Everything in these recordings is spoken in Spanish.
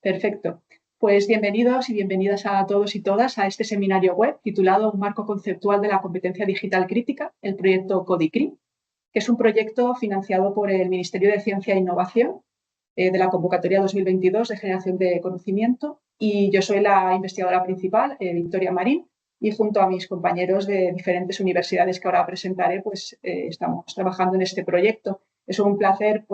Perfecto. Pues bienvenidos y bienvenidas a todos y todas a este seminario web titulado Un marco conceptual de la competencia digital crítica, el proyecto CODICRI, que es un proyecto financiado por el Ministerio de Ciencia e Innovación de la convocatoria 2022 de generación de conocimiento, y yo soy la investigadora principal, Victoria Marín, y junto a mis compañeros de diferentes universidades que ahora presentaré, pues estamos trabajando en este proyecto. Es un placer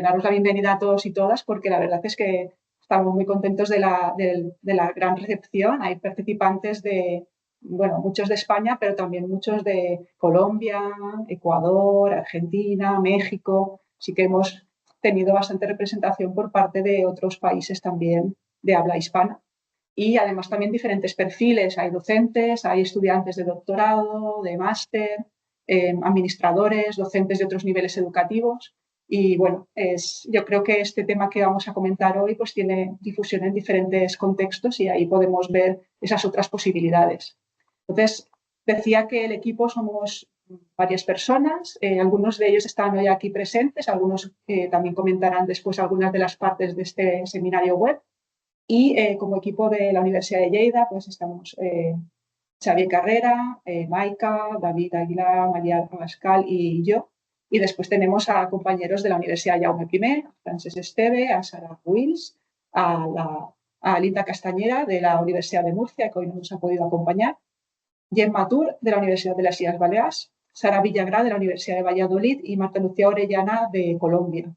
daros la bienvenida a todos y todas, porque la verdad es que estamos muy contentos de la gran recepción. Hay participantes muchos de España, pero también muchos de Colombia, Ecuador, Argentina, México. Sí que hemos tenido bastante representación por parte de otros países también de habla hispana. Y además también diferentes perfiles. Hay docentes, hay estudiantes de doctorado, de máster, administradores, docentes de otros niveles educativos. Y bueno, yo creo que este tema que vamos a comentar hoy pues tiene difusión en diferentes contextos y ahí podemos ver esas otras posibilidades. Entonces, decía que el equipo somos varias personas, algunos de ellos están hoy aquí presentes, algunos también comentarán después algunas de las partes de este seminario web. Y como equipo de la Universidad de Lleida, pues estamos Xavier Carrera, Maika, David Aguilar, María Pascal y yo. Y después tenemos a compañeros de la Universidad Jaume I, a Francesc Esteve, a Sara Wills, a Linda Castañera de la Universidad de Murcia, que hoy no nos ha podido acompañar, Jen Matur de la Universidad de las Islas Baleares, Sara Villagrá de la Universidad de Valladolid y Marta Lucía Orellana de Colombia.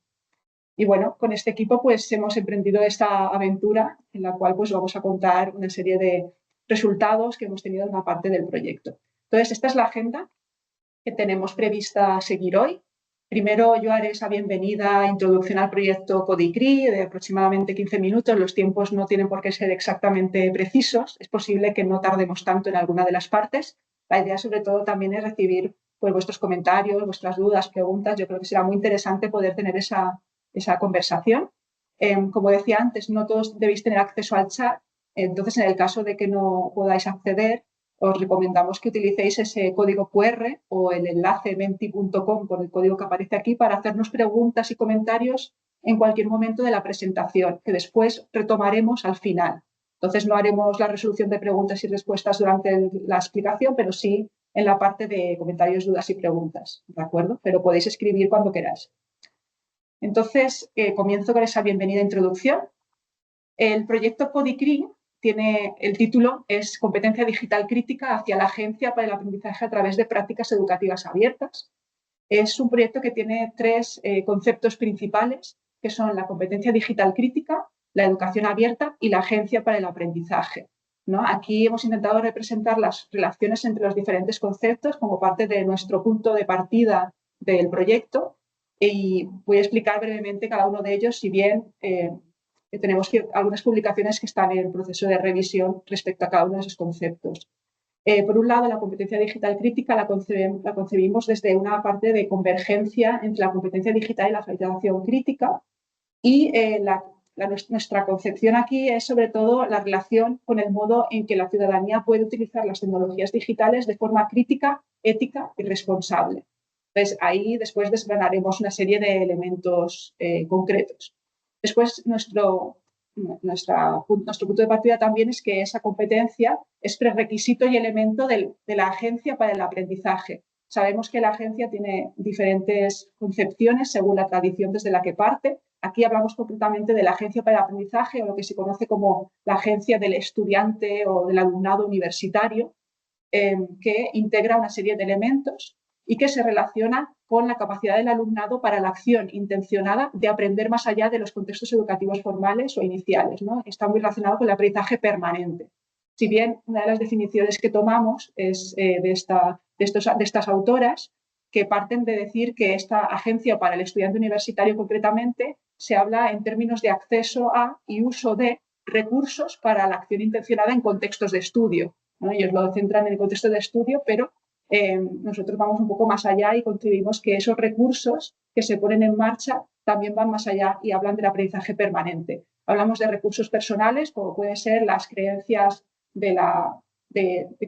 Y bueno, con este equipo pues hemos emprendido esta aventura en la cual pues vamos a contar una serie de resultados que hemos tenido en una parte del proyecto. Entonces, esta es la agenda que tenemos prevista seguir hoy. Primero yo haré esa bienvenida, introducción al proyecto CODICRI de aproximadamente 15 minutos. Los tiempos no tienen por qué ser exactamente precisos. Es posible que no tardemos tanto en alguna de las partes. La idea sobre todo también es recibir pues, vuestros comentarios, vuestras dudas, preguntas. Yo creo que será muy interesante poder tener esa conversación. Como decía antes, no todos debéis tener acceso al chat. Entonces, en el caso de que no podáis acceder, os recomendamos que utilicéis ese código QR o el enlace menti.com con el código que aparece aquí para hacernos preguntas y comentarios en cualquier momento de la presentación, que después retomaremos al final. Entonces, no haremos la resolución de preguntas y respuestas durante la explicación, pero sí en la parte de comentarios, dudas y preguntas, ¿de acuerdo? Pero podéis escribir cuando queráis. Entonces, comienzo con esa bienvenida introducción. El proyecto CODICRI tiene el título, es Competencia Digital Crítica hacia la Agencia para el Aprendizaje a través de Prácticas Educativas Abiertas. Es un proyecto que tiene tres conceptos principales, que son la competencia digital crítica, la educación abierta y la agencia para el aprendizaje, ¿no? Aquí hemos intentado representar las relaciones entre los diferentes conceptos como parte de nuestro punto de partida del proyecto, y voy a explicar brevemente cada uno de ellos, si bien tenemos algunas publicaciones que están en proceso de revisión respecto a cada uno de esos conceptos. Por un lado, la competencia digital crítica la concebimos desde una parte de convergencia entre la competencia digital y la alfabetización crítica, y nuestra concepción aquí es sobre todo la relación con el modo en que la ciudadanía puede utilizar las tecnologías digitales de forma crítica, ética y responsable. Entonces, ahí después desgranaremos una serie de elementos concretos. Después, nuestro punto de partida también es que esa competencia es prerequisito y elemento de la agencia para el aprendizaje. Sabemos que la agencia tiene diferentes concepciones según la tradición desde la que parte. Aquí hablamos concretamente de la agencia para el aprendizaje, o lo que se conoce como la agencia del estudiante o del alumnado universitario, que integra una serie de elementos y que se relaciona con la capacidad del alumnado para la acción intencionada de aprender más allá de los contextos educativos formales o iniciales, ¿no? Está muy relacionado con el aprendizaje permanente. Si bien una de las definiciones que tomamos es de estas autoras, que parten de decir que esta agencia para el estudiante universitario concretamente se habla en términos de acceso a y uso de recursos para la acción intencionada en contextos de estudio, ¿no? Ellos lo centran en el contexto de estudio, pero nosotros vamos un poco más allá y concebimos que esos recursos que se ponen en marcha también van más allá y hablan del aprendizaje permanente. Hablamos de recursos personales, como pueden ser las creencias de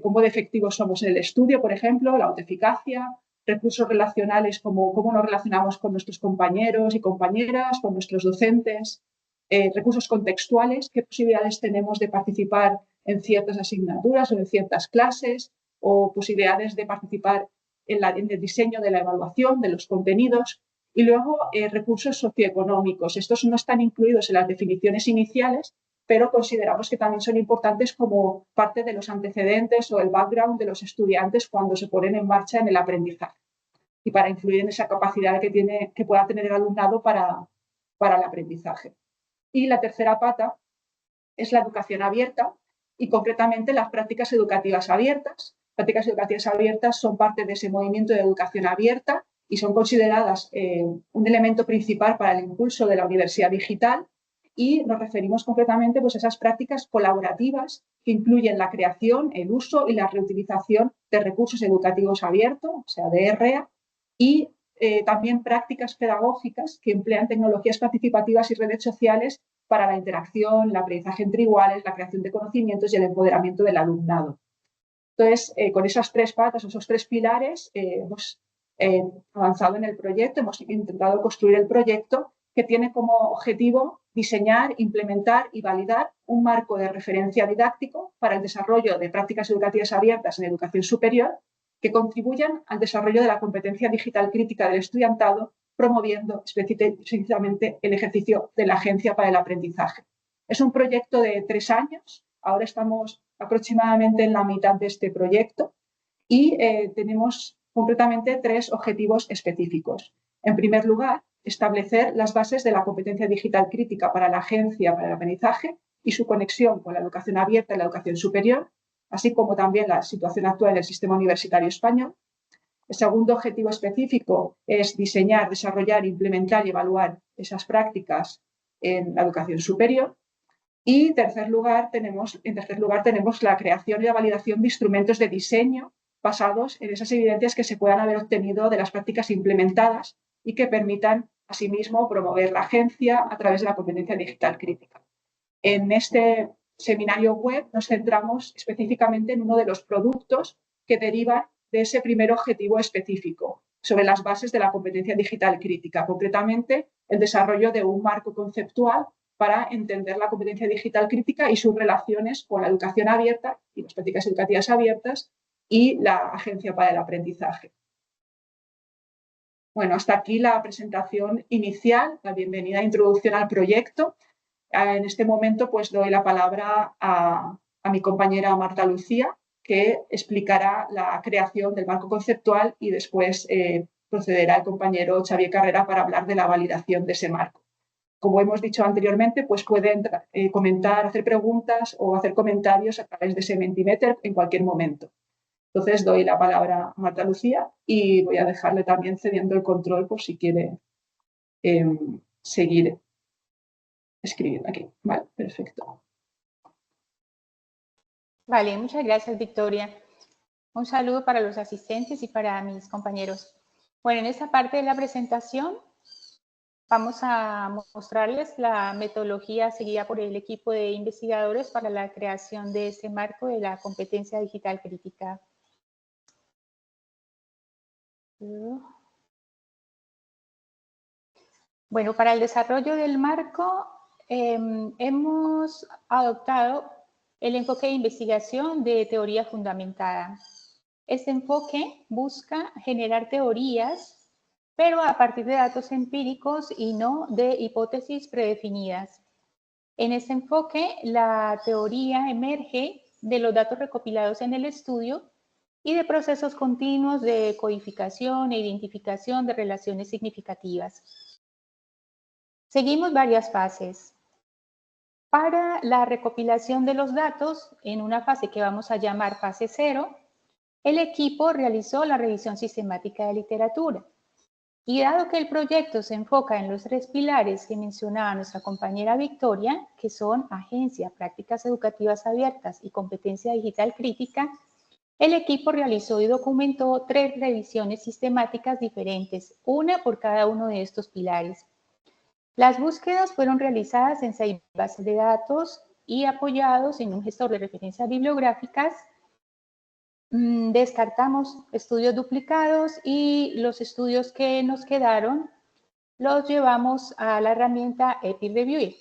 cómo de efectivos somos en el estudio, por ejemplo, la autoeficacia, recursos relacionales como cómo nos relacionamos con nuestros compañeros y compañeras, con nuestros docentes, recursos contextuales, qué posibilidades tenemos de participar en ciertas asignaturas o en ciertas clases, o posibilidades de participar en el diseño de la evaluación de los contenidos. Y luego recursos socioeconómicos. Estos no están incluidos en las definiciones iniciales, pero consideramos que también son importantes como parte de los antecedentes o el background de los estudiantes cuando se ponen en marcha en el aprendizaje y para influir en esa capacidad que pueda tener el alumnado para el aprendizaje. Y la tercera pata es la educación abierta y concretamente las prácticas educativas abiertas. Prácticas educativas abiertas son parte de ese movimiento de educación abierta y son consideradas un elemento principal para el impulso de la universidad digital, y nos referimos concretamente pues, a esas prácticas colaborativas que incluyen la creación, el uso y la reutilización de recursos educativos abiertos, o sea, de REA, y también prácticas pedagógicas que emplean tecnologías participativas y redes sociales para la interacción, el aprendizaje entre iguales, la creación de conocimientos y el empoderamiento del alumnado. Entonces, con esas tres patas, esos tres pilares, hemos avanzado en el proyecto, hemos intentado construir el proyecto que tiene como objetivo diseñar, implementar y validar un marco de referencia didáctico para el desarrollo de prácticas educativas abiertas en educación superior que contribuyan al desarrollo de la competencia digital crítica del estudiantado, promoviendo específicamente el ejercicio de la agencia para el aprendizaje. Es un proyecto de 3 años, ahora estamos aproximadamente en la mitad de este proyecto y tenemos concretamente 3 objetivos específicos. En primer lugar, establecer las bases de la competencia digital crítica para la agencia para el aprendizaje y su conexión con la educación abierta y la educación superior, así como también la situación actual del sistema universitario español. El segundo objetivo específico es diseñar, desarrollar, implementar y evaluar esas prácticas en la educación superior. Y en tercer lugar tenemos la creación y la validación de instrumentos de diseño basados en esas evidencias que se puedan haber obtenido de las prácticas implementadas y que permitan, asimismo, promover la agencia a través de la competencia digital crítica. En este seminario web nos centramos específicamente en uno de los productos que derivan de ese primer objetivo específico, sobre las bases de la competencia digital crítica, concretamente el desarrollo de un marco conceptual para entender la competencia digital crítica y sus relaciones con la educación abierta y las prácticas educativas abiertas y la agencia para el aprendizaje. Bueno, hasta aquí la presentación inicial, la bienvenida e introducción al proyecto. En este momento pues doy la palabra a mi compañera Marta Lucía, que explicará la creación del marco conceptual y después procederá el compañero Xavier Carrera para hablar de la validación de ese marco. Como hemos dicho anteriormente, pues pueden comentar, hacer preguntas o hacer comentarios a través de ese Mentimeter en cualquier momento. Entonces doy la palabra a Marta Lucía y voy a dejarle también cediendo el control por si quiere seguir escribiendo aquí. Vale, perfecto. Vale, muchas gracias, Victoria. Un saludo para los asistentes y para mis compañeros. Bueno, en esta parte de la presentación vamos a mostrarles la metodología seguida por el equipo de investigadores para la creación de este marco de la competencia digital crítica. Bueno, para el desarrollo del marco hemos adoptado el enfoque de investigación de teoría fundamentada. Este enfoque busca generar teorías, pero a partir de datos empíricos y no de hipótesis predefinidas. En este enfoque, la teoría emerge de los datos recopilados en el estudio y de procesos continuos de codificación e identificación de relaciones significativas. Seguimos varias fases. Para la recopilación de los datos, en una fase que vamos a llamar fase 0, el equipo realizó la revisión sistemática de literatura. Y dado que el proyecto se enfoca en los 3 pilares que mencionaba nuestra compañera Victoria, que son agencia, prácticas educativas abiertas y competencia digital crítica, el equipo realizó y documentó 3 revisiones sistemáticas diferentes, una por cada uno de estos pilares. Las búsquedas fueron realizadas en 6 bases de datos y apoyados en un gestor de referencias bibliográficas. Descartamos estudios duplicados y los estudios que nos quedaron los llevamos a la herramienta EpiReviewer.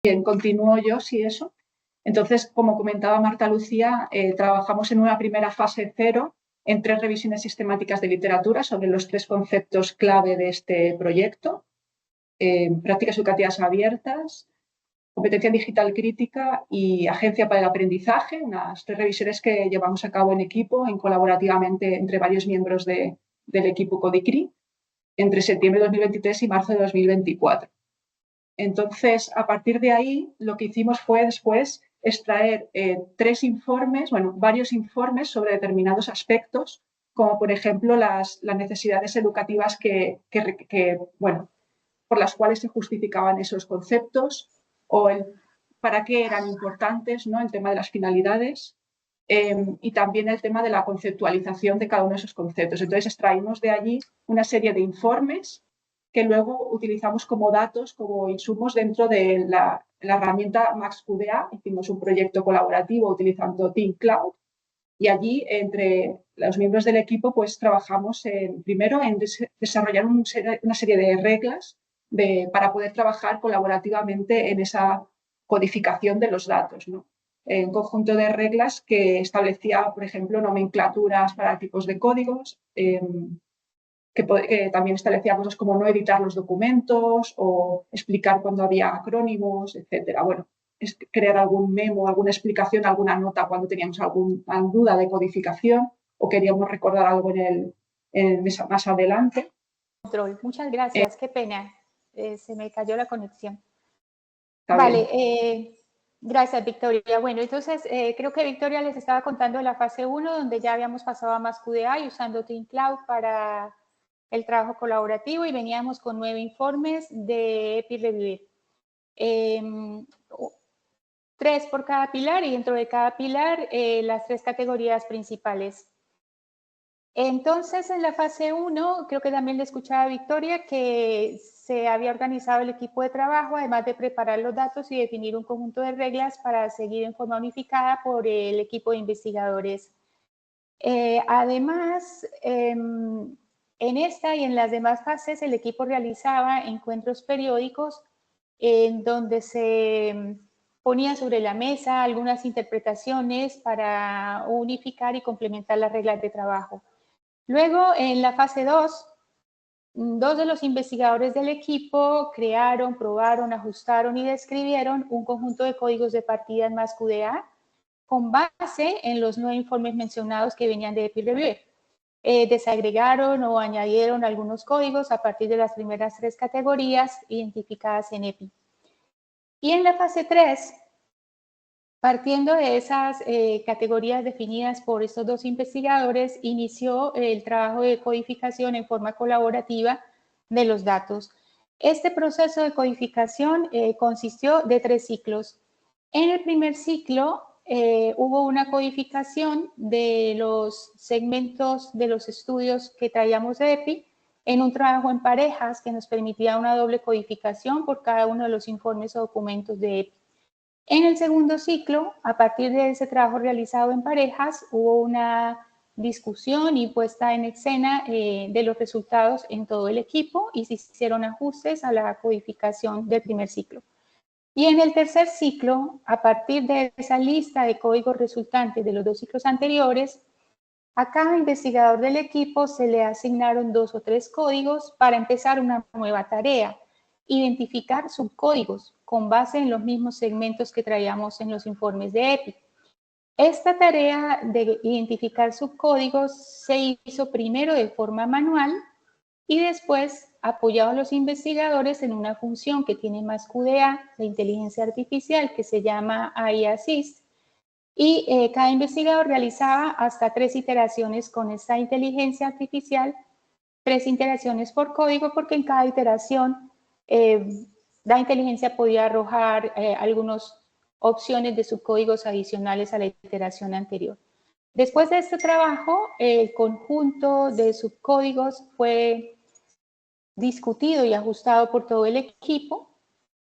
Bien, continúo yo, si eso. Entonces, como comentaba Marta Lucía, trabajamos en una primera fase 0 en 3 revisiones sistemáticas de literatura sobre los 3 conceptos clave de este proyecto. Prácticas educativas abiertas, competencia digital crítica y agencia para el aprendizaje, unas 3 revisiones que llevamos a cabo en equipo, colaborativamente entre varios miembros del equipo CODICRI, entre septiembre de 2023 y marzo de 2024. Entonces, a partir de ahí, lo que hicimos fue después extraer 3 informes, bueno, varios informes sobre determinados aspectos, como por ejemplo las necesidades educativas bueno, por las cuales se justificaban esos conceptos o para qué eran importantes, ¿no? El tema de las finalidades y también el tema de la conceptualización de cada uno de esos conceptos. Entonces, extraímos de allí una serie de informes que luego utilizamos como datos, como insumos dentro de la herramienta MaxQDA. Hicimos un proyecto colaborativo utilizando TeamCloud y allí, entre los miembros del equipo, pues trabajamos primero en desarrollar una serie de reglas para poder trabajar colaborativamente en esa codificación de los datos, ¿no? Un conjunto de reglas que establecía, por ejemplo, nomenclaturas para tipos de códigos, que también establecía cosas como no editar los documentos o explicar cuando había acrónimos, etcétera. Bueno, es crear algún memo, alguna explicación, alguna nota cuando teníamos alguna duda de codificación o queríamos recordar algo más adelante. Muchas gracias, qué pena, se me cayó la conexión. Vale, gracias Victoria. Bueno, entonces creo que Victoria les estaba contando la fase 1, donde ya habíamos pasado a MaxQDA y usando TeamCloud para el trabajo colaborativo y veníamos con 9 informes de EPI-Review. 3 por cada pilar y dentro de cada pilar las 3 categorías principales. Entonces, en la fase 1, creo que también le escuchaba a Victoria que se había organizado el equipo de trabajo, además de preparar los datos y definir un conjunto de reglas para seguir en forma unificada por el equipo de investigadores. Además, en esta y en las demás fases, el equipo realizaba encuentros periódicos en donde se ponía sobre la mesa algunas interpretaciones para unificar y complementar las reglas de trabajo. Luego, en la fase 2, 2 de los investigadores del equipo crearon, probaron, ajustaron y describieron un conjunto de códigos de partida en MaxQDA con base en los 9 informes mencionados que venían de EPI-Review. Desagregaron o añadieron algunos códigos a partir de las primeras 3 categorías identificadas en EPI. Y en la fase 3, partiendo de esas categorías definidas por estos 2 investigadores, inició el trabajo de codificación en forma colaborativa de los datos. Este proceso de codificación consistió de 3 ciclos. En el primer ciclo hubo una codificación de los segmentos de los estudios que traíamos de EPI en un trabajo en parejas que nos permitía una doble codificación por cada uno de los informes o documentos de EPI. En el segundo ciclo, a partir de ese trabajo realizado en parejas, hubo una discusión y puesta en escena de los resultados en todo el equipo y se hicieron ajustes a la codificación del primer ciclo. Y en el tercer ciclo, a partir de esa lista de códigos resultantes de los 2 ciclos anteriores, a cada investigador del equipo se le asignaron 2 o 3 códigos para empezar una nueva tarea, identificar subcódigos con base en los mismos segmentos que traíamos en los informes de EPI. Esta tarea de identificar subcódigos se hizo primero de forma manual y después apoyado a los investigadores en una función que tiene MaxQDA de inteligencia artificial que se llama AI Assist, y cada investigador realizaba hasta 3 iteraciones con esta inteligencia artificial, 3 iteraciones por código, porque en cada iteración la inteligencia podía arrojar algunas opciones de subcódigos adicionales a la iteración anterior. Después de este trabajo, el conjunto de subcódigos fue discutido y ajustado por todo el equipo.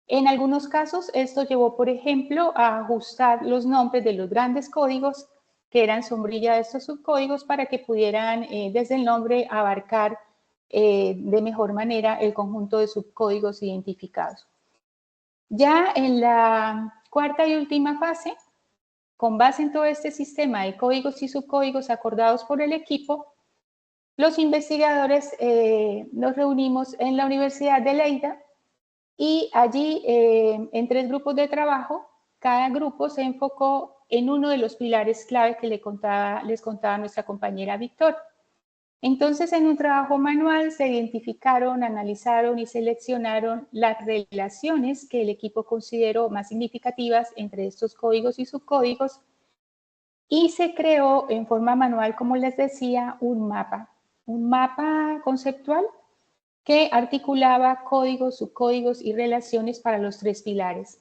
En algunos casos, esto llevó, por ejemplo, a ajustar los nombres de los grandes códigos que eran sombrilla de estos subcódigos para que pudieran, desde el nombre, abarcar de mejor manera el conjunto de subcódigos identificados. Ya en la cuarta y última fase, con base en todo este sistema de códigos y subcódigos acordados por el equipo, los investigadores nos reunimos en la Universidad de Lleida y allí en 3 grupos de trabajo, cada grupo se enfocó en uno de los pilares clave que les contaba nuestra compañera Victoria. Entonces, en un trabajo manual se identificaron, analizaron y seleccionaron las relaciones que el equipo consideró más significativas entre estos códigos y subcódigos y se creó en forma manual, como les decía, un mapa conceptual que articulaba códigos, subcódigos y relaciones para los 3 pilares.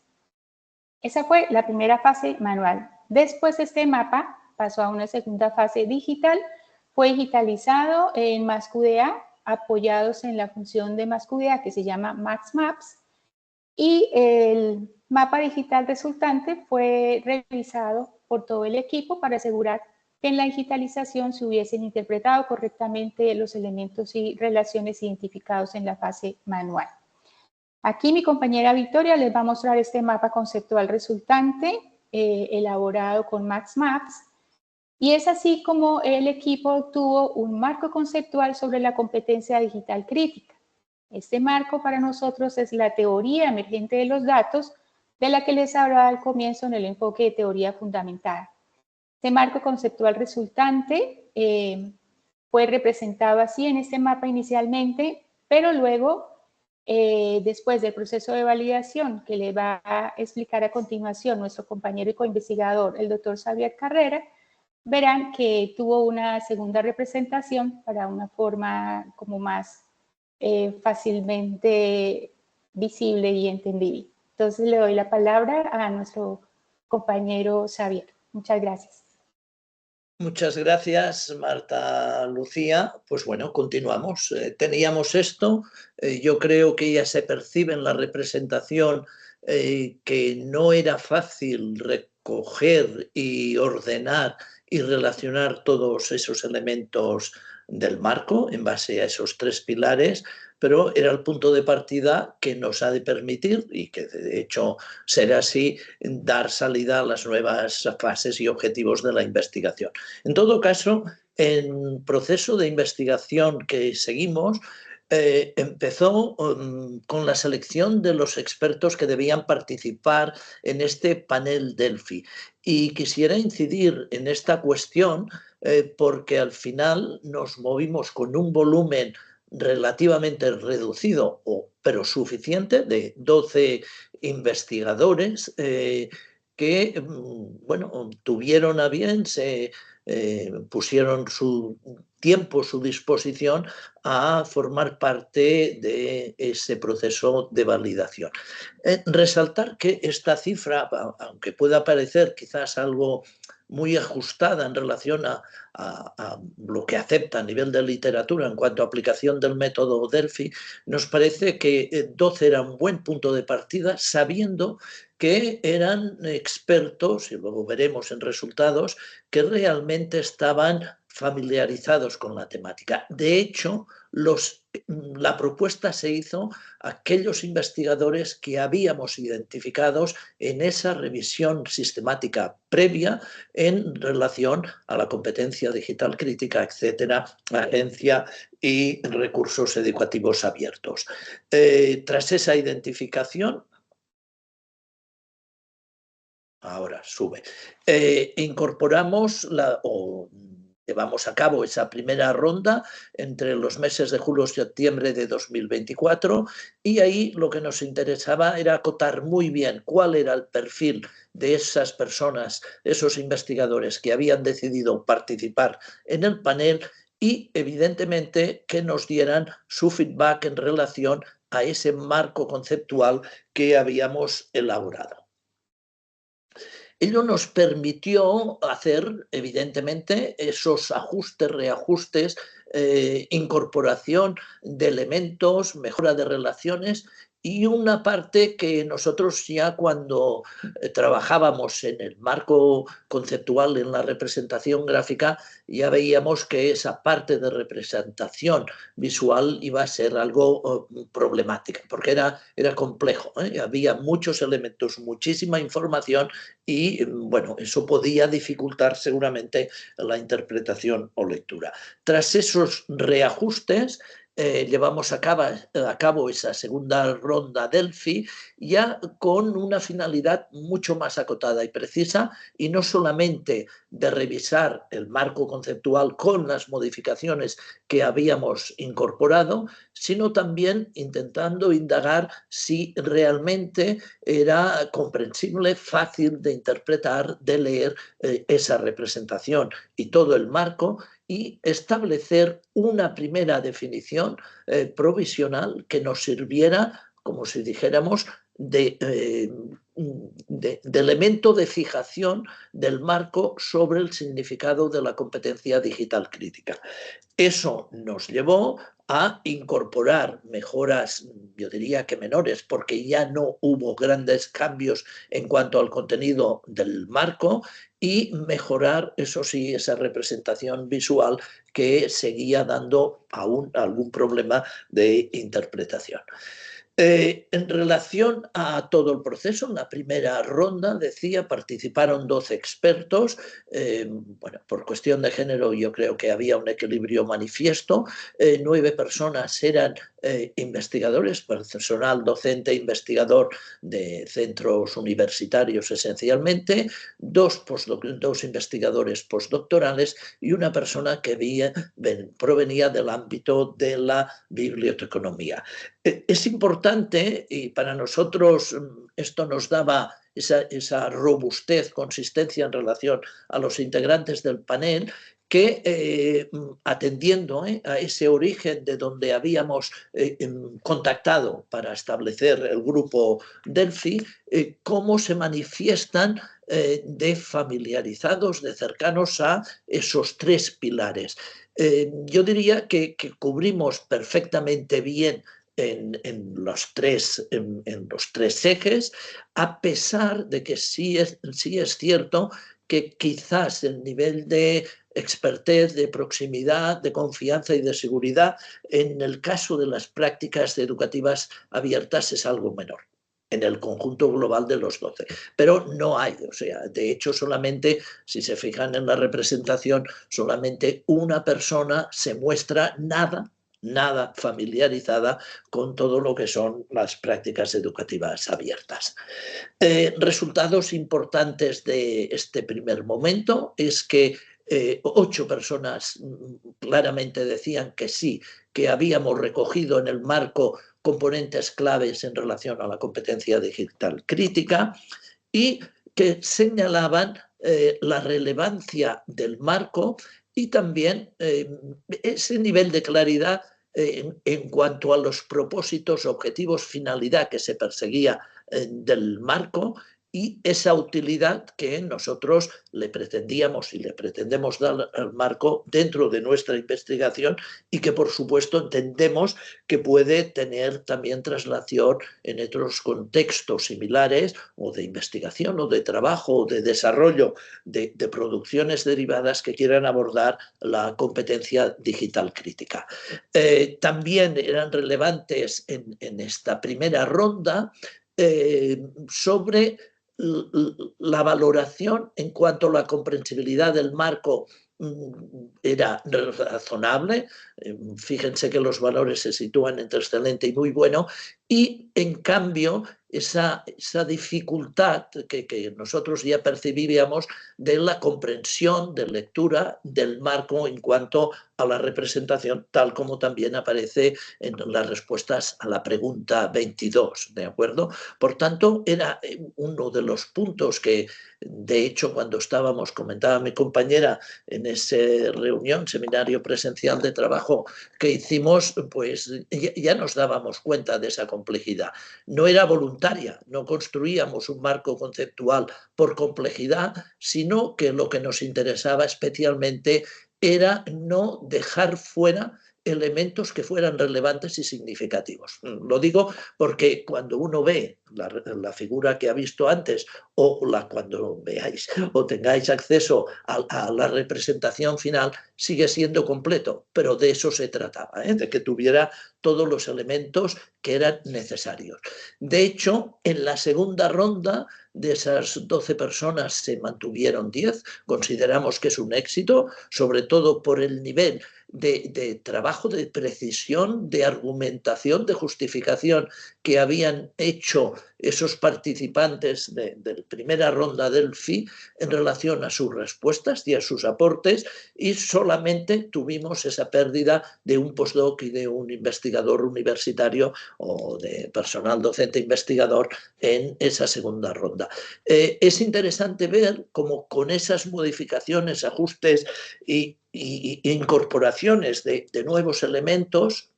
Esa fue la primera fase manual. Después este mapa pasó a una segunda fase digital, fue digitalizado en MaxQDA, apoyados en la función de MaxQDA que se llama MaxMaps, y el mapa digital resultante fue revisado por todo el equipo para asegurar que en la digitalización se hubiesen interpretado correctamente los elementos y relaciones identificados en la fase manual. Aquí mi compañera Victoria les va a mostrar este mapa conceptual resultante elaborado con MaxMaps y es así como el equipo obtuvo un marco conceptual sobre la competencia digital crítica. Este marco para nosotros es la teoría emergente de los datos de la que les hablaba al comienzo en el enfoque de teoría fundamental. Este marco conceptual resultante fue representado así en este mapa inicialmente, pero luego, después del proceso de validación que le va a explicar a continuación nuestro compañero y coinvestigador, el doctor Xavier Carrera, verán que tuvo una segunda representación para una forma como más fácilmente visible y entendible. Entonces le doy la palabra a nuestro compañero Xavier. Muchas gracias. Muchas gracias, Marta Lucía. Pues bueno, continuamos. Teníamos esto. Yo creo que ya se percibe en la representación que no era fácil recoger y ordenar y relacionar todos esos elementos del marco en base a esos 3 pilares, pero era el punto de partida que nos ha de permitir, y que de hecho será así, dar salida a las nuevas fases y objetivos de la investigación. En todo caso, el proceso de investigación que seguimos empezó con la selección de los expertos que debían participar en este panel Delphi. Y quisiera incidir en esta cuestión porque al final nos movimos con un volumen relativamente reducido, pero suficiente, de 12 investigadores que, bueno, tuvieron a bien, pusieron su tiempo, su disposición a formar parte de ese proceso de validación. Resaltar que esta cifra, aunque pueda parecer quizás algo muy ajustada en relación a lo que acepta a nivel de literatura en cuanto a aplicación del método Delphi, nos parece que 12 era un buen punto de partida, sabiendo que eran expertos, y luego veremos en resultados, que realmente estaban familiarizados con la temática. De hecho, la propuesta se hizo a aquellos investigadores que habíamos identificados en esa revisión sistemática previa en relación a la competencia digital crítica, etcétera, agencia y recursos educativos abiertos. Tras esa identificación, ahora sube, incorporamos llevamos a cabo esa primera ronda entre los meses de julio y septiembre de 2024 y ahí lo que nos interesaba era acotar muy bien cuál era el perfil de esas personas, esos investigadores que habían decidido participar en el panel y evidentemente que nos dieran su feedback en relación a ese marco conceptual que habíamos elaborado. Ello nos permitió hacer, evidentemente, esos ajustes, reajustes, incorporación de elementos, mejora de relaciones y una parte que nosotros ya cuando trabajábamos en el marco conceptual, en la representación gráfica, ya veíamos que esa parte de representación visual iba a ser algo problemática, porque era complejo, ¿eh? Había muchos elementos, muchísima información y, bueno, eso podía dificultar seguramente la interpretación o lectura. Tras esos reajustes, llevamos a cabo esa segunda ronda Delphi ya con una finalidad mucho más acotada y precisa, y no solamente de revisar el marco conceptual con las modificaciones que habíamos incorporado, sino también intentando indagar si realmente era comprensible, fácil de interpretar, de leer esa representación y todo el marco, y establecer una primera definición provisional que nos sirviera, como si dijéramos, de elemento de fijación del marco sobre el significado de la competencia digital crítica. Eso nos llevó a incorporar mejoras, yo diría que menores, porque ya no hubo grandes cambios en cuanto al contenido del marco, y mejorar, eso sí, esa representación visual que seguía dando aún algún problema de interpretación. En relación a todo el proceso, en la primera ronda, decía, participaron 12 expertos. Bueno, por cuestión de género yo creo que había un equilibrio manifiesto. 9 personas eran investigadores, personal docente investigador de centros universitarios esencialmente, dos investigadores postdoctorales y una persona que provenía del ámbito de la biblioteconomía. Es importante, y para nosotros esto nos daba esa robustez, consistencia en relación a los integrantes del panel, que atendiendo a ese origen de donde habíamos contactado para establecer el grupo Delphi, cómo se manifiestan de familiarizados, de cercanos a esos 3 pilares. Yo diría que cubrimos perfectamente bien en los tres ejes, a pesar de que sí es cierto que quizás el nivel de expertez, de proximidad, de confianza y de seguridad en el caso de las prácticas educativas abiertas es algo menor en el conjunto global de los 12. Pero no hay, o sea, de hecho solamente, si se fijan en la representación, solamente una persona se muestra nada familiarizada con todo lo que son las prácticas educativas abiertas. Resultados importantes de este primer momento es que 8 personas claramente decían que sí, que habíamos recogido en el marco componentes claves en relación a la competencia digital crítica, y que señalaban la relevancia del marco y también ese nivel de claridad en cuanto a los propósitos, objetivos, finalidad que se perseguía del marco, y esa utilidad que nosotros le pretendíamos y le pretendemos dar al marco dentro de nuestra investigación, y que por supuesto entendemos que puede tener también traslación en otros contextos similares o de investigación o de trabajo o de desarrollo de producciones derivadas que quieran abordar la competencia digital crítica. También eran relevantes en esta primera ronda sobre la valoración en cuanto a la comprensibilidad del marco era razonable. Fíjense que los valores se sitúan entre excelente y muy bueno, y en cambio esa dificultad que nosotros ya percibíamos de la comprensión, de lectura del marco en cuanto a la representación, tal como también aparece en las respuestas a la pregunta 22, ¿de acuerdo? Por tanto, era uno de los puntos que, de hecho, cuando comentaba mi compañera en esa reunión, seminario presencial de trabajo que hicimos, pues ya nos dábamos cuenta de esa complejidad. No era voluntaria, no construíamos un marco conceptual por complejidad, sino que lo que nos interesaba especialmente era no dejar fuera elementos que fueran relevantes y significativos. Lo digo porque cuando uno ve la figura que ha visto antes o cuando veáis o tengáis acceso a la representación final, sigue siendo completo, pero de eso se trataba, de que tuviera todos los elementos que eran necesarios. De hecho, en la segunda ronda, de esas 12 personas se mantuvieron 10, consideramos que es un éxito, sobre todo por el nivel de trabajo, de precisión, de argumentación, de justificación que habían hecho esos participantes de primera ronda del FI en relación a sus respuestas y a sus aportes, y solamente tuvimos esa pérdida de un postdoc y de un investigador universitario o de personal docente investigador en esa segunda ronda. Es interesante ver cómo con esas modificaciones, ajustes y incorporaciones de nuevos elementos,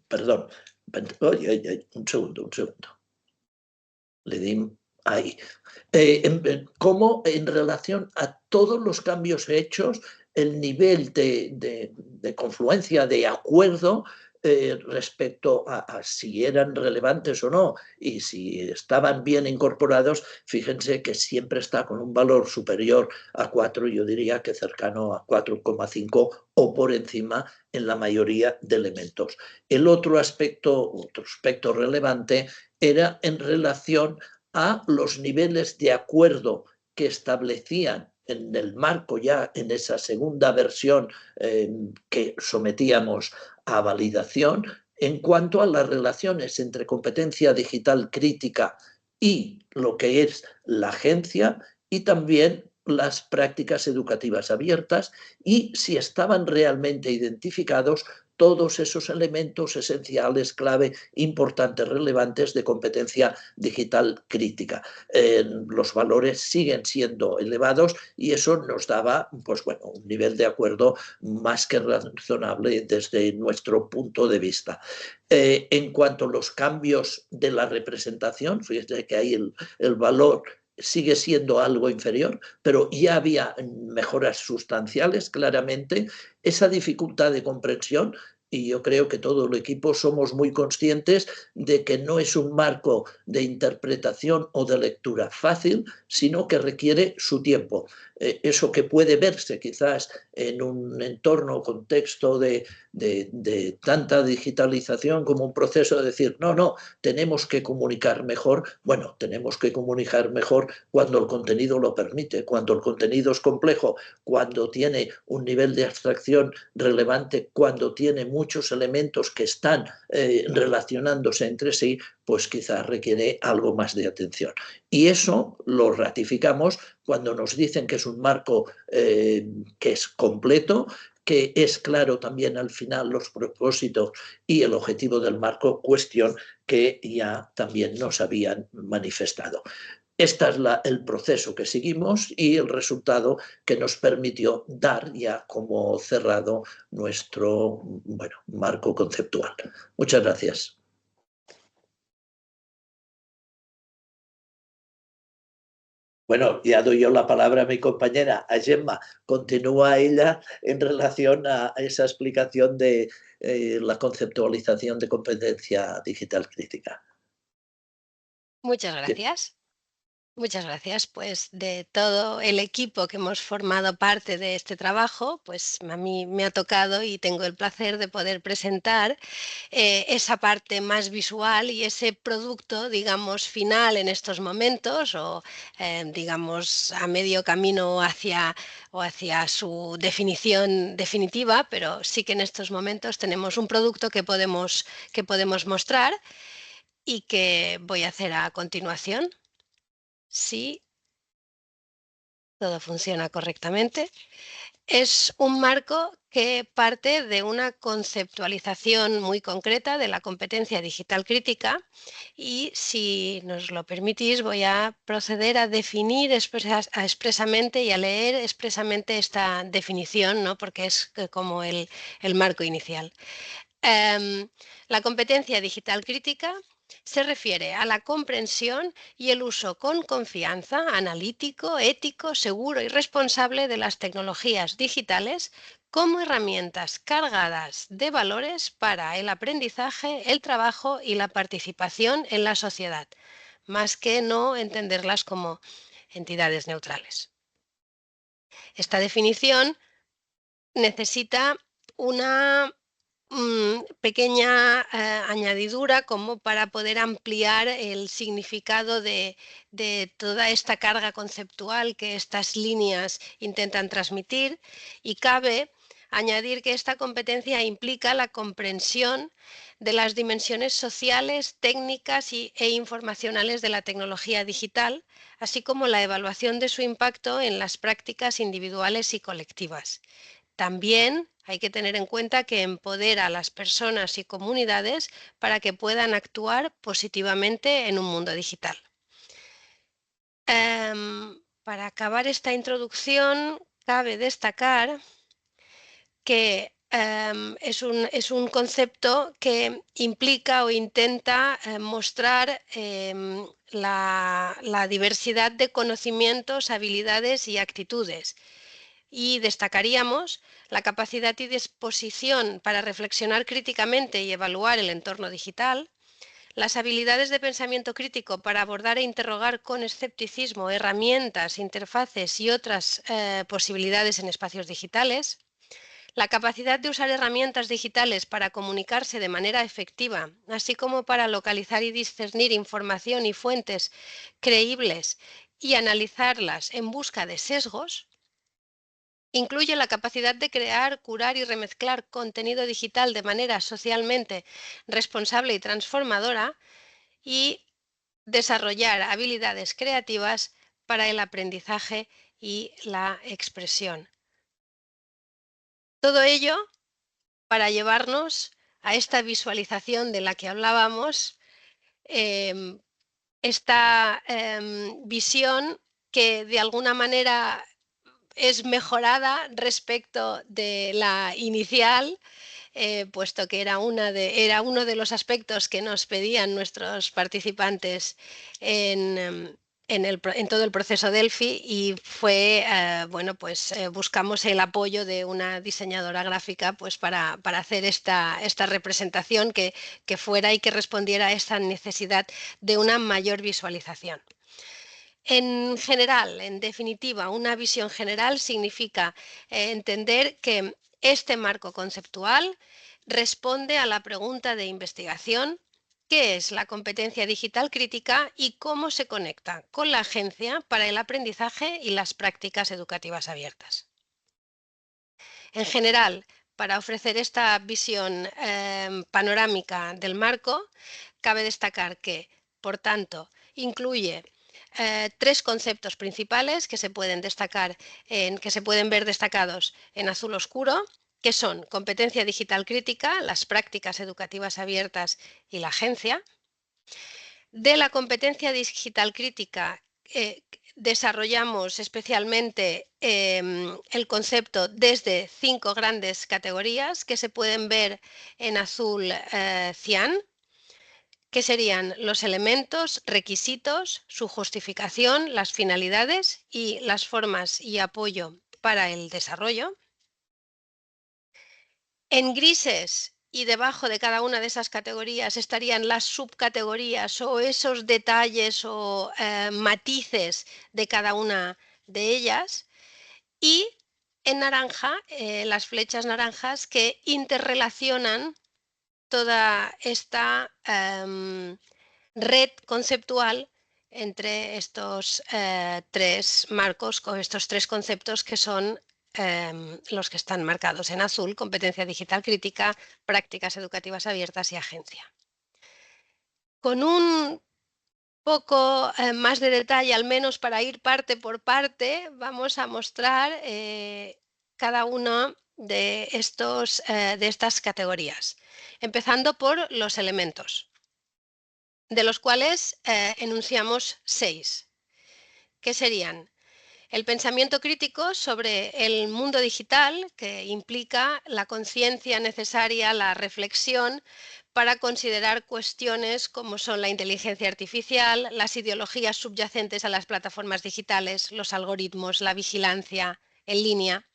perdón, oye, un segundo. Le di ahí. Cómo en relación a todos los cambios hechos, el nivel de confluencia, de acuerdo respecto a si eran relevantes o no y si estaban bien incorporados, fíjense que siempre está con un valor superior a 4, yo diría que cercano a 4,5 o por encima en la mayoría de elementos. El otro aspecto relevante era en relación a los niveles de acuerdo que establecían en el marco ya en esa segunda versión que sometíamos a validación en cuanto a las relaciones entre competencia digital crítica y lo que es la agencia y también las prácticas educativas abiertas y si estaban realmente identificados todos esos elementos esenciales, clave, importantes, relevantes de competencia digital crítica. Los valores siguen siendo elevados y eso nos daba pues, bueno, un nivel de acuerdo más que razonable desde nuestro punto de vista. En cuanto a los cambios de la representación, fíjate que ahí el valor sigue siendo algo inferior, pero ya había mejoras sustanciales, claramente. Esa dificultad de comprensión, y yo creo que todo el equipo somos muy conscientes de que no es un marco de interpretación o de lectura fácil, sino que requiere su tiempo. Eso que puede verse quizás en un entorno o contexto de tanta digitalización como un proceso de decir, no, tenemos que comunicar mejor. Bueno, tenemos que comunicar mejor cuando el contenido lo permite, cuando el contenido es complejo, cuando tiene un nivel de abstracción relevante, cuando tiene muchos elementos que están relacionándose entre sí, pues quizás requiere algo más de atención. Y eso lo ratificamos cuando nos dicen que es un marco que es completo, que es claro también al final los propósitos y el objetivo del marco, cuestión que ya también nos habían manifestado. Este es el proceso que seguimos y el resultado que nos permitió dar ya como cerrado nuestro marco conceptual. Muchas gracias. Bueno, ya doy yo la palabra a mi compañera, a Gemma. Continúa ella en relación a esa explicación de la conceptualización de competencia digital crítica. Muchas gracias. Muchas gracias. Pues de todo el equipo que hemos formado parte de este trabajo, pues a mí me ha tocado y tengo el placer de poder presentar esa parte más visual y ese producto, digamos, final en estos momentos o, digamos, a medio camino hacia su definición definitiva, pero sí que en estos momentos tenemos un producto que podemos mostrar y que voy a hacer a continuación. Sí, todo funciona correctamente. Es un marco que parte de una conceptualización muy concreta de la competencia digital crítica y, si nos lo permitís, voy a proceder a definir expresamente y a leer expresamente esta definición, ¿no? Porque es como el marco inicial. La competencia digital crítica se refiere a la comprensión y el uso con confianza, analítico, ético, seguro y responsable de las tecnologías digitales como herramientas cargadas de valores para el aprendizaje, el trabajo y la participación en la sociedad, más que no entenderlas como entidades neutrales. Esta definición necesita una pequeña añadidura como para poder ampliar el significado de toda esta carga conceptual que estas líneas intentan transmitir, y cabe añadir que esta competencia implica la comprensión de las dimensiones sociales, técnicas e informacionales de la tecnología digital, así como la evaluación de su impacto en las prácticas individuales y colectivas. También hay que tener en cuenta que empodera a las personas y comunidades para que puedan actuar positivamente en un mundo digital. Para acabar esta introducción, cabe destacar que es un concepto que implica o intenta mostrar la diversidad de conocimientos, habilidades y actitudes. Y destacaríamos la capacidad y disposición para reflexionar críticamente y evaluar el entorno digital, las habilidades de pensamiento crítico para abordar e interrogar con escepticismo herramientas, interfaces y otras posibilidades en espacios digitales, la capacidad de usar herramientas digitales para comunicarse de manera efectiva, así como para localizar y discernir información y fuentes creíbles y analizarlas en busca de sesgos. Incluye la capacidad de crear, curar y remezclar contenido digital de manera socialmente responsable y transformadora, y desarrollar habilidades creativas para el aprendizaje y la expresión. Todo ello para llevarnos a esta visualización de la que hablábamos, esta visión que de alguna manera es mejorada respecto de la inicial, puesto que era uno de los aspectos que nos pedían nuestros participantes en todo el proceso Delphi, y fue, buscamos el apoyo de una diseñadora gráfica pues para hacer esta representación que fuera y que respondiera a esta necesidad de una mayor visualización. En general, en definitiva, una visión general significa entender que este marco conceptual responde a la pregunta de investigación: ¿qué es la competencia digital crítica y cómo se conecta con la agencia para el aprendizaje y las prácticas educativas abiertas? En general, para ofrecer esta visión panorámica del marco, cabe destacar que, por tanto, incluye tres conceptos principales que se pueden ver destacados en azul oscuro, que son competencia digital crítica, las prácticas educativas abiertas y la agencia. De la competencia digital crítica desarrollamos especialmente el concepto desde 5 grandes categorías que se pueden ver en azul cian, que serían los elementos, requisitos, su justificación, las finalidades y las formas y apoyo para el desarrollo. En grises y debajo de cada una de esas categorías estarían las subcategorías o esos detalles o matices de cada una de ellas. Y en naranja, las flechas naranjas que interrelacionan toda esta red conceptual entre estos tres marcos, con estos tres conceptos que son los que están marcados en azul: competencia digital crítica, prácticas educativas abiertas y agencia. Con un poco más de detalle, al menos para ir parte por parte, vamos a mostrar cada una de estas categorías, empezando por los elementos, de los cuales enunciamos 6, que serían el pensamiento crítico sobre el mundo digital, que implica la conciencia necesaria, la reflexión para considerar cuestiones como son la inteligencia artificial, las ideologías subyacentes a las plataformas digitales, los algoritmos, la vigilancia en línea.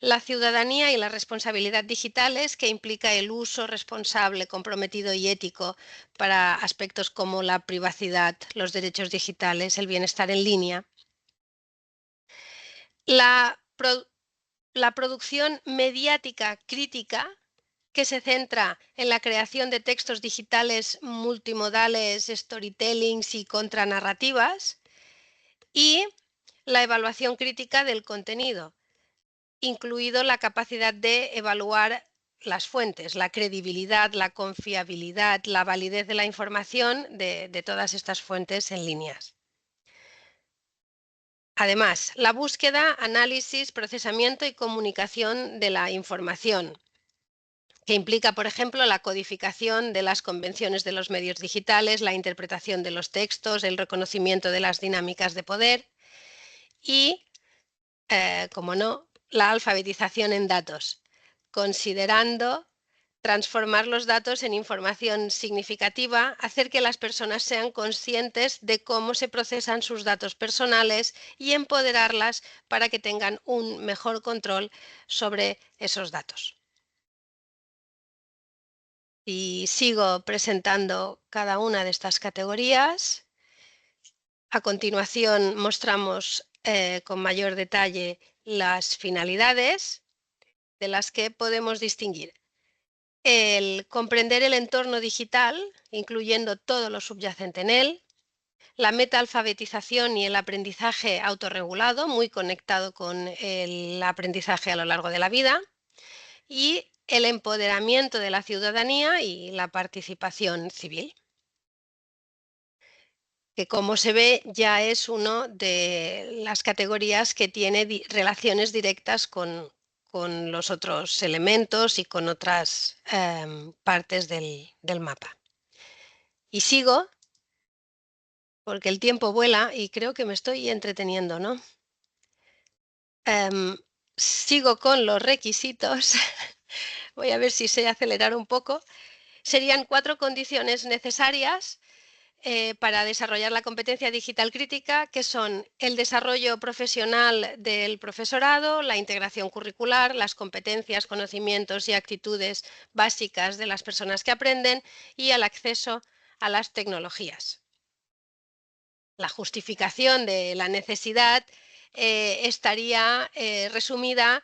La ciudadanía y la responsabilidad digitales, que implica el uso responsable, comprometido y ético para aspectos como la privacidad, los derechos digitales, el bienestar en línea. La producción mediática crítica, que se centra en la creación de textos digitales multimodales, storytellings y contranarrativas, y la evaluación crítica del contenido, incluido la capacidad de evaluar las fuentes, la credibilidad, la confiabilidad, la validez de la información de todas estas fuentes en líneas. Además, la búsqueda, análisis, procesamiento y comunicación de la información, que implica, por ejemplo, la codificación de las convenciones de los medios digitales, la interpretación de los textos, el reconocimiento de las dinámicas de poder y, como no, la alfabetización en datos, considerando transformar los datos en información significativa, hacer que las personas sean conscientes de cómo se procesan sus datos personales y empoderarlas para que tengan un mejor control sobre esos datos. Y sigo presentando cada una de estas categorías. A continuación mostramos con mayor detalle las finalidades, de las que podemos distinguir el comprender el entorno digital, incluyendo todo lo subyacente en él, la metaalfabetización y el aprendizaje autorregulado, muy conectado con el aprendizaje a lo largo de la vida, y el empoderamiento de la ciudadanía y la participación civil, que, como se ve, ya es una de las categorías que tiene relaciones directas con los otros elementos y con otras partes del mapa. Y sigo, porque el tiempo vuela y creo que me estoy entreteniendo, ¿no? Sigo con los requisitos. Voy a ver si sé acelerar un poco. Serían 4 condiciones necesarias para desarrollar la competencia digital crítica, que son el desarrollo profesional del profesorado, la integración curricular, las competencias, conocimientos y actitudes básicas de las personas que aprenden y el acceso a las tecnologías. La justificación de la necesidad estaría resumida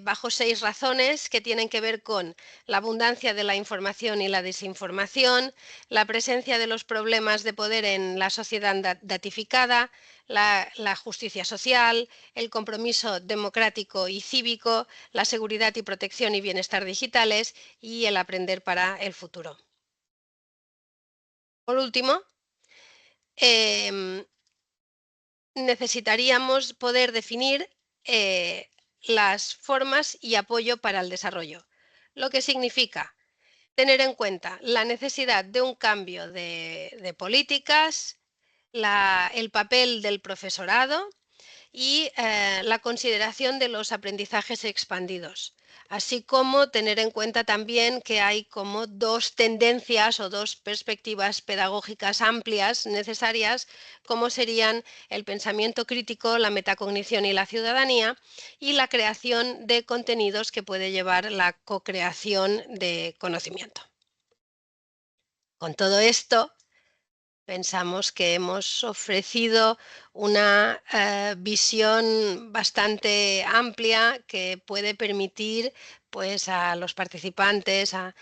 bajo 6 razones que tienen que ver con la abundancia de la información y la desinformación, la presencia de los problemas de poder en la sociedad datificada, la justicia social, el compromiso democrático y cívico, la seguridad y protección y bienestar digitales y el aprender para el futuro. Por último, necesitaríamos poder definir las formas y apoyo para el desarrollo, lo que significa tener en cuenta la necesidad de un cambio de políticas, el papel del profesorado y la consideración de los aprendizajes expandidos, así como tener en cuenta también que hay como 2 tendencias o 2 perspectivas pedagógicas amplias necesarias, como serían el pensamiento crítico, la metacognición y la ciudadanía, y la creación de contenidos que puede llevar la co-creación de conocimiento. Con todo esto, pensamos que hemos ofrecido una visión bastante amplia que puede permitir, pues, a los participantes a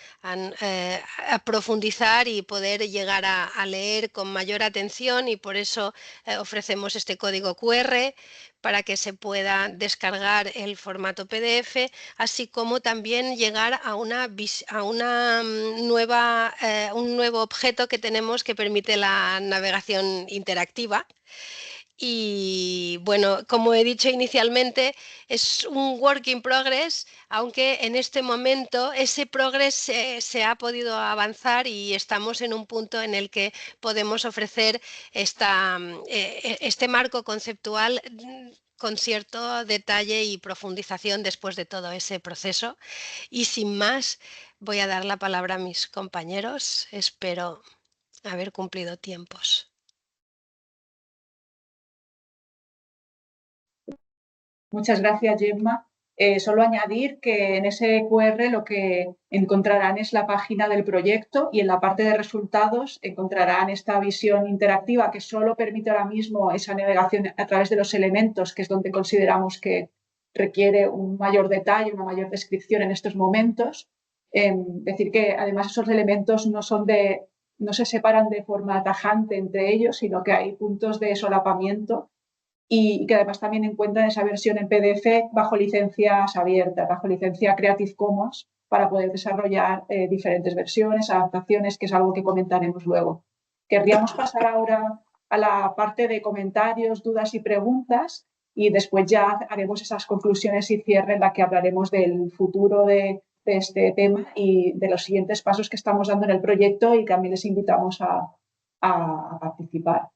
profundizar y poder llegar a leer con mayor atención, y por eso ofrecemos este código QR para que se pueda descargar el formato PDF, así como también llegar a un nuevo objeto que tenemos que permite la navegación interactiva. Y bueno, como he dicho inicialmente, es un work in progress, aunque en este momento ese progress se ha podido avanzar y estamos en un punto en el que podemos ofrecer este marco conceptual con cierto detalle y profundización después de todo ese proceso. Y sin más, voy a dar la palabra a mis compañeros. Espero haber cumplido tiempos. Muchas gracias, Gemma. Solo añadir que en ese QR lo que encontrarán es la página del proyecto y en la parte de resultados encontrarán esta visión interactiva que solo permite ahora mismo esa navegación a través de los elementos, que es donde consideramos que requiere un mayor detalle, una mayor descripción en estos momentos. Decir que además esos elementos no se separan de forma tajante entre ellos, sino que hay puntos de solapamiento y que además también encuentran esa versión en PDF bajo licencias abiertas, bajo licencia Creative Commons, para poder desarrollar diferentes versiones, adaptaciones, que es algo que comentaremos luego. Querríamos pasar ahora a la parte de comentarios, dudas y preguntas y después ya haremos esas conclusiones y cierre en la que hablaremos del futuro de este tema y de los siguientes pasos que estamos dando en el proyecto y también les invitamos a participar.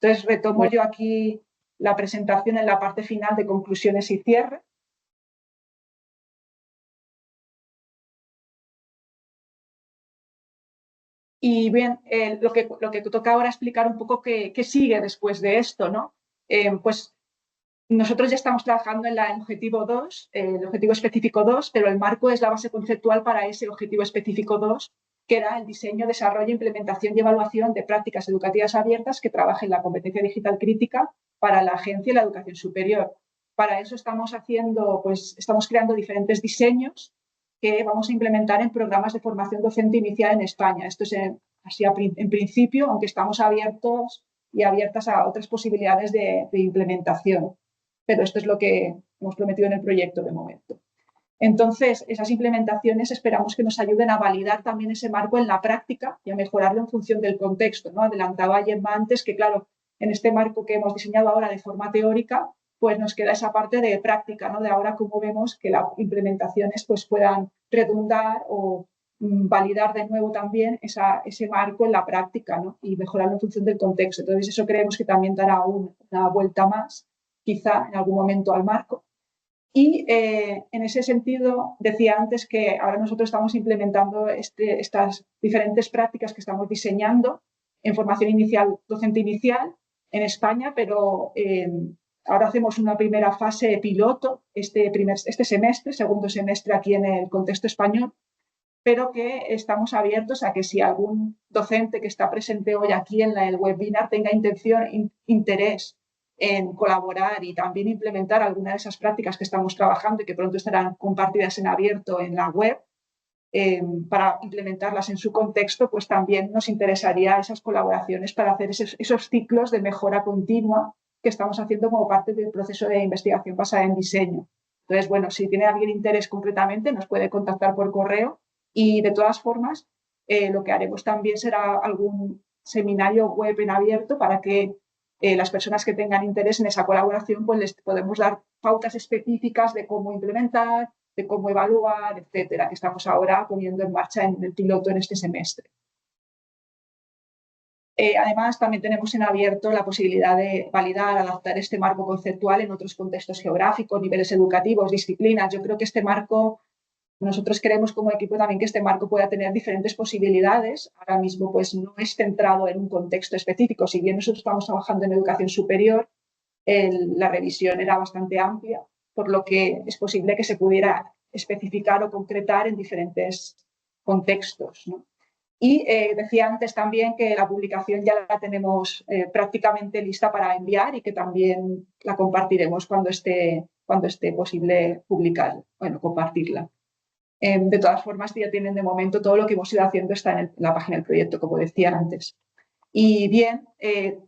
Entonces, retomo yo aquí la presentación en la parte final de conclusiones y cierre. Y bien, lo que toca ahora explicar un poco qué sigue después de esto, ¿no? Pues nosotros ya estamos trabajando en el objetivo 2, el objetivo específico 2, pero el marco es la base conceptual para ese objetivo específico 2, que era el diseño, desarrollo, implementación y evaluación de prácticas educativas abiertas que trabajen la competencia digital crítica para la agencia y la educación superior. Para eso estamos creando diferentes diseños que vamos a implementar en programas de formación docente inicial en España. Esto es así en principio, aunque estamos abiertos y abiertas a otras posibilidades de implementación. Pero esto es lo que hemos prometido en el proyecto de momento. Entonces, esas implementaciones esperamos que nos ayuden a validar también ese marco en la práctica y a mejorarlo en función del contexto, ¿no? Adelantaba Gemma antes que, claro, en este marco que hemos diseñado ahora de forma teórica, pues nos queda esa parte de práctica, ¿no? De ahora cómo vemos que las implementaciones pues, puedan redundar o validar de nuevo también ese marco en la práctica, ¿no? Y mejorarlo en función del contexto. Entonces, eso creemos que también dará una vuelta más, quizá en algún momento al marco. Y en ese sentido, decía antes que ahora nosotros estamos implementando estas diferentes prácticas que estamos diseñando en formación inicial, docente inicial en España, pero ahora hacemos una primera fase piloto este semestre, segundo semestre aquí en el contexto español, pero que estamos abiertos a que si algún docente que está presente hoy aquí en el webinar tenga interés en colaborar y también implementar alguna de esas prácticas que estamos trabajando y que pronto estarán compartidas en abierto en la web para implementarlas en su contexto, pues también nos interesaría esas colaboraciones para hacer esos ciclos de mejora continua que estamos haciendo como parte del proceso de investigación basada en diseño. Entonces, bueno, si tiene alguien interés concretamente, nos puede contactar por correo y de todas formas, lo que haremos también será algún seminario web en abierto para que las personas que tengan interés en esa colaboración, pues les podemos dar pautas específicas de cómo implementar, de cómo evaluar, etcétera, que estamos ahora poniendo en marcha en el piloto en este semestre. Además, también tenemos en abierto la posibilidad de validar, adaptar este marco conceptual en otros contextos geográficos, niveles educativos, disciplinas. Yo creo que este marco, nosotros creemos como equipo también que este marco pueda tener diferentes posibilidades. Ahora mismo pues no es centrado en un contexto específico. Si bien nosotros estamos trabajando en educación superior, la revisión era bastante amplia, por lo que es posible que se pudiera especificar o concretar en diferentes contextos, ¿no? Y decía antes también que la publicación ya la tenemos prácticamente lista para enviar y que también la compartiremos cuando esté posible compartirla. De todas formas, ya tienen de momento todo lo que hemos ido haciendo está en la página del proyecto, como decía antes. Y bien,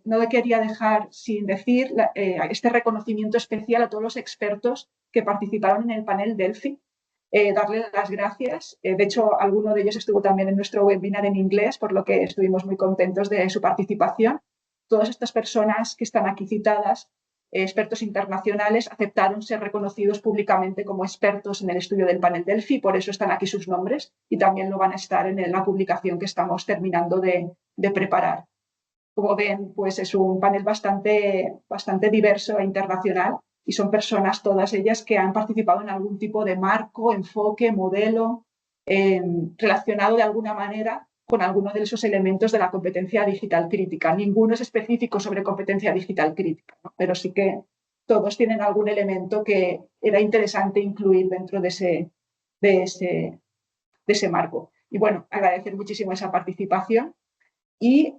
no quería dejar sin decir este reconocimiento especial a todos los expertos que participaron en el panel Delphi. Darle las gracias. De hecho, alguno de ellos estuvo también en nuestro webinar en inglés, por lo que estuvimos muy contentos de su participación. Todas estas personas que están aquí citadas, expertos internacionales, aceptaron ser reconocidos públicamente como expertos en el estudio del panel Delphi, por eso están aquí sus nombres y también lo van a estar en la publicación que estamos terminando de preparar. Como ven, pues es un panel bastante diverso e internacional y son personas, todas ellas, que han participado en algún tipo de marco, enfoque, modelo, relacionado de alguna manera con alguno de esos elementos de la competencia digital crítica. Ninguno es específico sobre competencia digital crítica, ¿no? Pero sí que todos tienen algún elemento que era interesante incluir dentro de ese marco. Y bueno, agradecer muchísimo esa participación y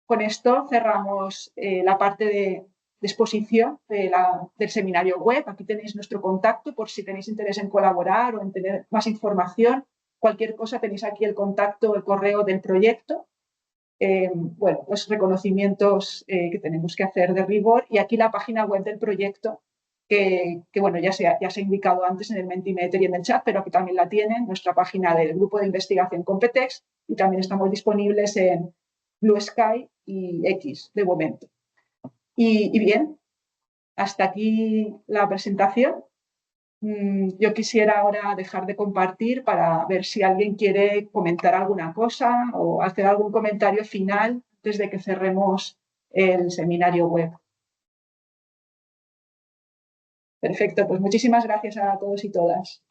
con esto cerramos la parte de exposición del seminario web. Aquí tenéis nuestro contacto por si tenéis interés en colaborar o en tener más información. Cualquier cosa tenéis aquí el contacto, el correo del proyecto. Bueno, los reconocimientos que tenemos que hacer de rigor y aquí la página web del proyecto que bueno, ya se ha indicado antes en el Mentimeter y en el chat, pero aquí también la tienen, nuestra página del grupo de investigación Competex y también estamos disponibles en Blue Sky y X de momento. Y bien, hasta aquí la presentación. Yo quisiera ahora dejar de compartir para ver si alguien quiere comentar alguna cosa o hacer algún comentario final antes de que cerremos el seminario web. Perfecto, pues muchísimas gracias a todos y todas.